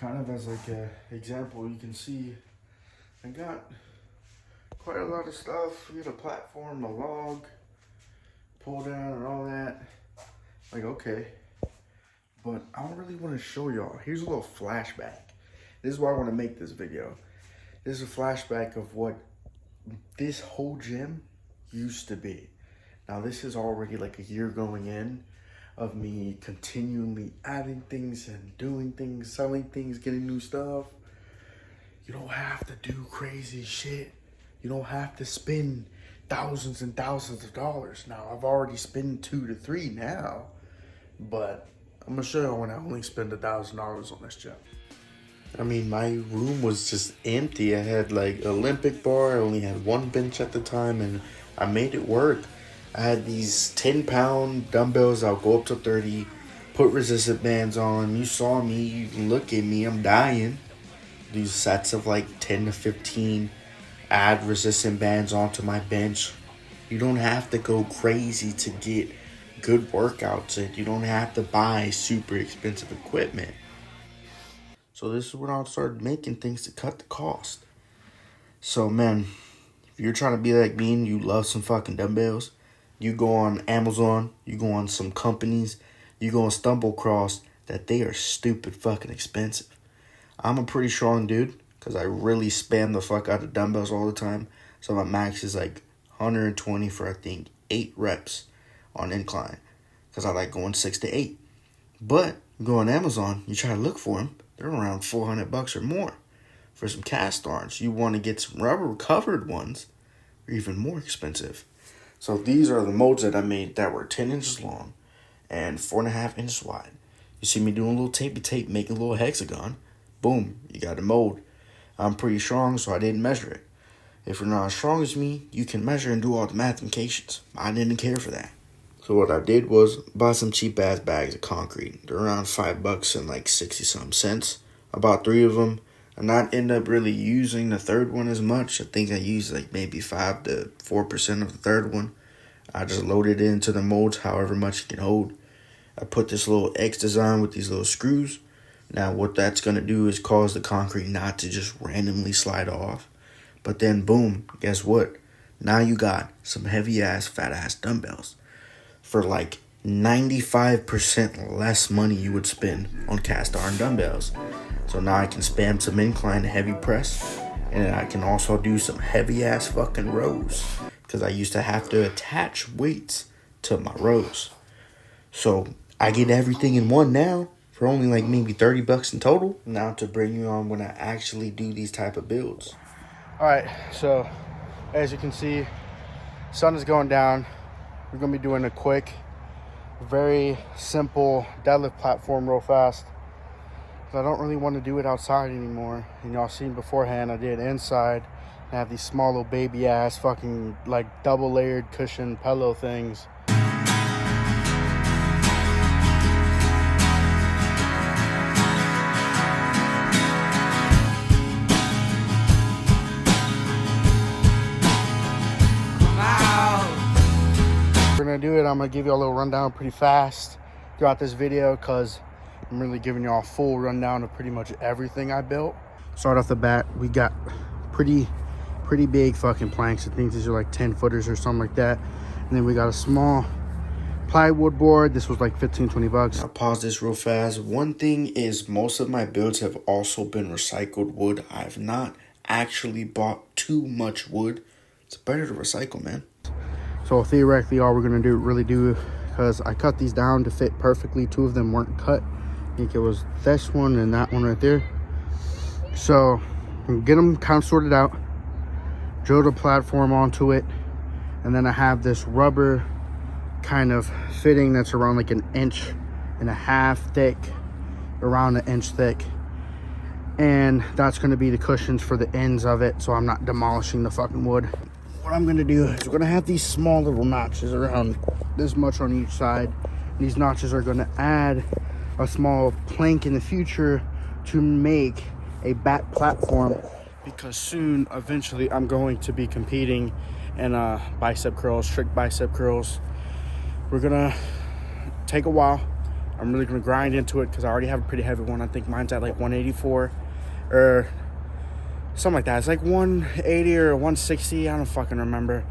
kind of as like a example, you can see I got quite a lot of stuff. We got a platform, a log, pull down and all that. Like, okay. But I don't really want to show y'all. Here's a little flashback. This is why I want to make this video. This is a flashback of what this whole gym used to be. Now this is already like a year going in of me continually adding things and doing things, selling things, getting new stuff. You don't have to do crazy shit. You don't have to spend thousands and thousands of dollars. Now I've already spent 2 to 3 now, but I'm gonna show you when I only spend $1,000 on this gym. I mean, my room was just empty. I had like an Olympic bar. I only had 1 bench at the time, and I made it work. I had these 10-pound dumbbells. I'll go up to 30, put resistance bands on. You saw me. You can look at me. I'm dying. These sets of like 10 to 15. Add resistant bands onto my bench. You don't have to go crazy to get good workouts in. You don't have to buy super expensive equipment. So this is when I started making things to cut the cost. So man, if you're trying to be like me and you love some fucking dumbbells, you go on Amazon, you go on some companies, you go on StumbleCross, that they are stupid fucking expensive. I'm a pretty strong dude because I really spam the fuck out of dumbbells all the time. So my max is like 120 for I think 8 reps on incline because I like going 6 to 8. But you go on Amazon, you try to look for them, they're around $400 or more for some cast irons. You want to get some rubber covered ones, they're even more expensive. So these are the molds that I made that were 10 inches long and 4.5 inches wide. You see me doing a little tape, making a little hexagon. Boom, you got a mold. I'm pretty strong, so I didn't measure it. If you're not as strong as me, you can measure and do all the mathematications. I didn't care for that. So what I did was buy some cheap ass bags of concrete. They're around $5 and like 60-something cents. I bought 3 of them. And not end up really using the third one as much. I think I used like maybe 5 to 4% of the third one. I just loaded it into the molds however much it can hold. I put this little X design with these little screws. Now what that's going to do is cause the concrete not to just randomly slide off. But then boom, guess what? Now you got some heavy ass, fat ass dumbbells for like 95% less money you would spend on cast iron dumbbells. So now I can spam some incline heavy press, and I can also do some heavy ass fucking rows because I used to have to attach weights to my rows. So I get everything in one now for only like maybe $30 in total. Now to bring you on when I actually do these type of builds. All right, so as you can see, sun is going down. We're gonna be doing a quick, very simple deadlift platform real fast. I don't really want to do it outside anymore. And y'all seen beforehand, I did inside. I have these small little baby ass fucking like double layered cushion pillow things. We're gonna do it. I'm gonna give you a little rundown pretty fast throughout this video because I'm really giving you all a full rundown of pretty much everything I built. Start off the bat, we got pretty big fucking planks. I think these are like 10 footers or something like that. And then we got a small plywood board. This was like 15-20 bucks. I'll pause this real fast. One thing is most of my builds have also been recycled wood. I've not actually bought too much wood. It's better to recycle, man. So theoretically, all we're gonna really do, because I cut these down to fit perfectly. 2 of them weren't cut. I think it was this one and that one right there. So get them kind of sorted out, drill the platform onto it, and then I have this rubber kind of fitting that's around like 1.5 inches thick, around 1 inch thick, and that's going to be the cushions for the ends of it, so I'm not demolishing the fucking wood. What I'm going to do is we're going to have these small little notches around this much on each side. These notches are going to add a small plank in the future to make a back platform, because soon eventually I'm going to be competing in bicep curls, strict bicep curls. We're gonna take a while I'm really gonna grind into it because I already have a pretty heavy one. I think mine's at like 184 or something like that. It's like 180 or 160. I don't fucking remember.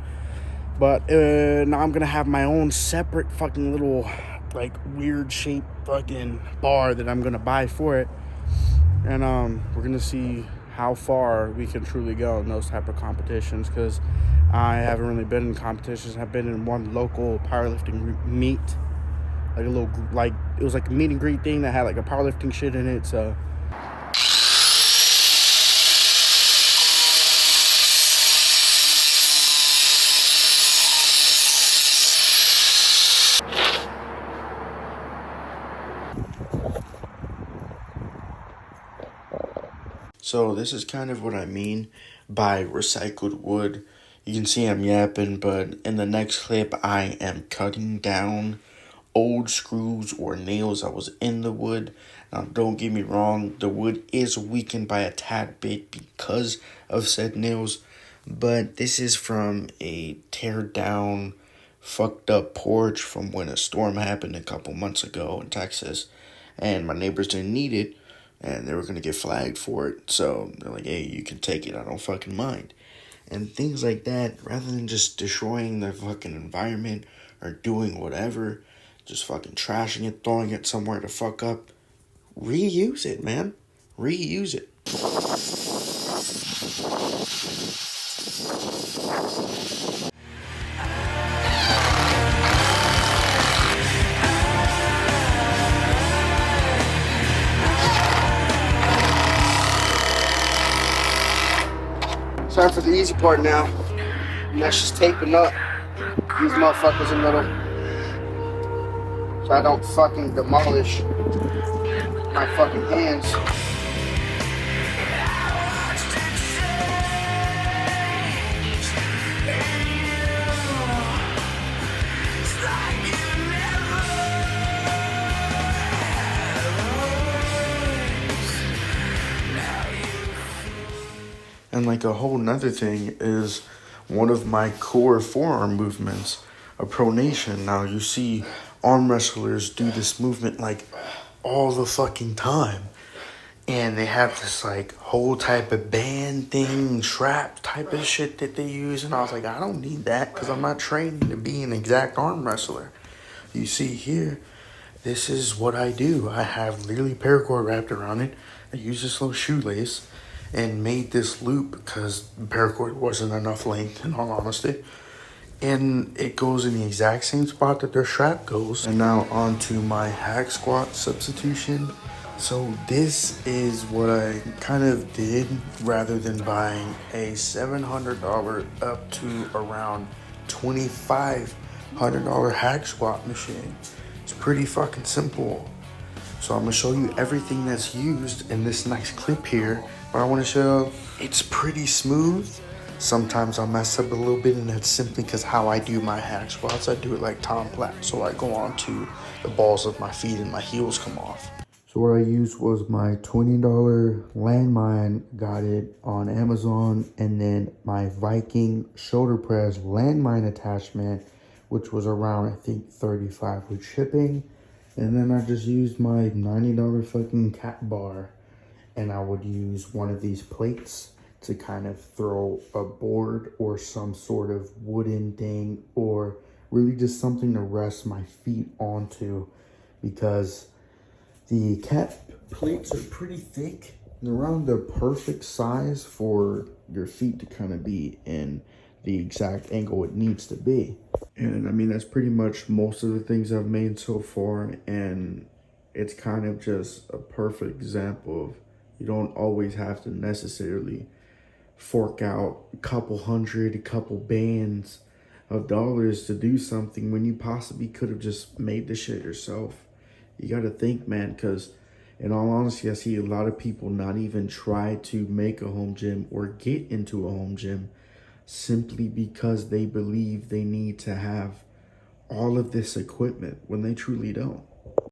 But now I'm gonna have my own separate fucking little like weird shaped fucking bar that I'm gonna buy for it, and we're gonna see how far we can truly go in those type of competitions, because I haven't really been in competitions. I've been in one local powerlifting meet, like a little, like it was like a meet and greet thing that had like a powerlifting shit in it. So So this is kind of what I mean by recycled wood. You can see I'm yapping, but in the next clip I am cutting down old screws or nails that was in the wood. Now don't get me wrong, the wood is weakened by a tad bit because of said nails, but this is from a tear down, fucked up porch from when a storm happened a couple months ago in Texas, and my neighbors didn't need it, and they were gonna get flagged for it. So they're like, "Hey, you can take it. I don't fucking mind." And things like that, rather than just destroying the fucking environment or doing whatever, just fucking trashing it, throwing it somewhere to fuck up, reuse it, man. Reuse it. time for the easy part now, and that's just taping up these motherfuckers in the middle so I don't fucking demolish my fucking hands. And like a whole nother thing is one of my core forearm movements, a pronation. Now you see arm wrestlers do this movement like all the fucking time. And they have this like whole type of band thing, strap type of shit that they use. And I was like, I don't need that because I'm not trained to be an exact arm wrestler. You see here, this is what I do. I have literally paracord wrapped around it. I use this little shoelace and made this loop because paracord wasn't enough length, in all honesty. And it goes in the exact same spot that their strap goes. And now on to my hack squat substitution. So this is what I kind of did rather than buying a $700 up to around $2,500 hack squat machine. It's pretty fucking simple. So I'm gonna show you everything that's used in this next clip here. But I wanna show it's pretty smooth. Sometimes I'll mess up a little bit, and that's simply because how I do my hack squats. I do it like Tom Platt. So I go on to the balls of my feet and my heels come off. So what I used was my $20 landmine, got it on Amazon, and then my Viking shoulder press landmine attachment, which was around I think $35 with shipping. And then I just used my $90 fucking cat bar, and I would use one of these plates to kind of throw a board or some sort of wooden thing, or really just something to rest my feet onto, because the cat plates are pretty thick. They're around the perfect size for your feet to kind of be in the exact angle it needs to be. And I mean, that's pretty much most of the things I've made so far. And it's kind of just a perfect example of you don't always have to necessarily fork out a couple hundred, a couple bands of dollars to do something when you possibly could have just made the shit yourself. You got to think, man, because in all honesty, I see a lot of people not even try to make a home gym or get into a home gym simply because they believe they need to have all of this equipment when they truly don't.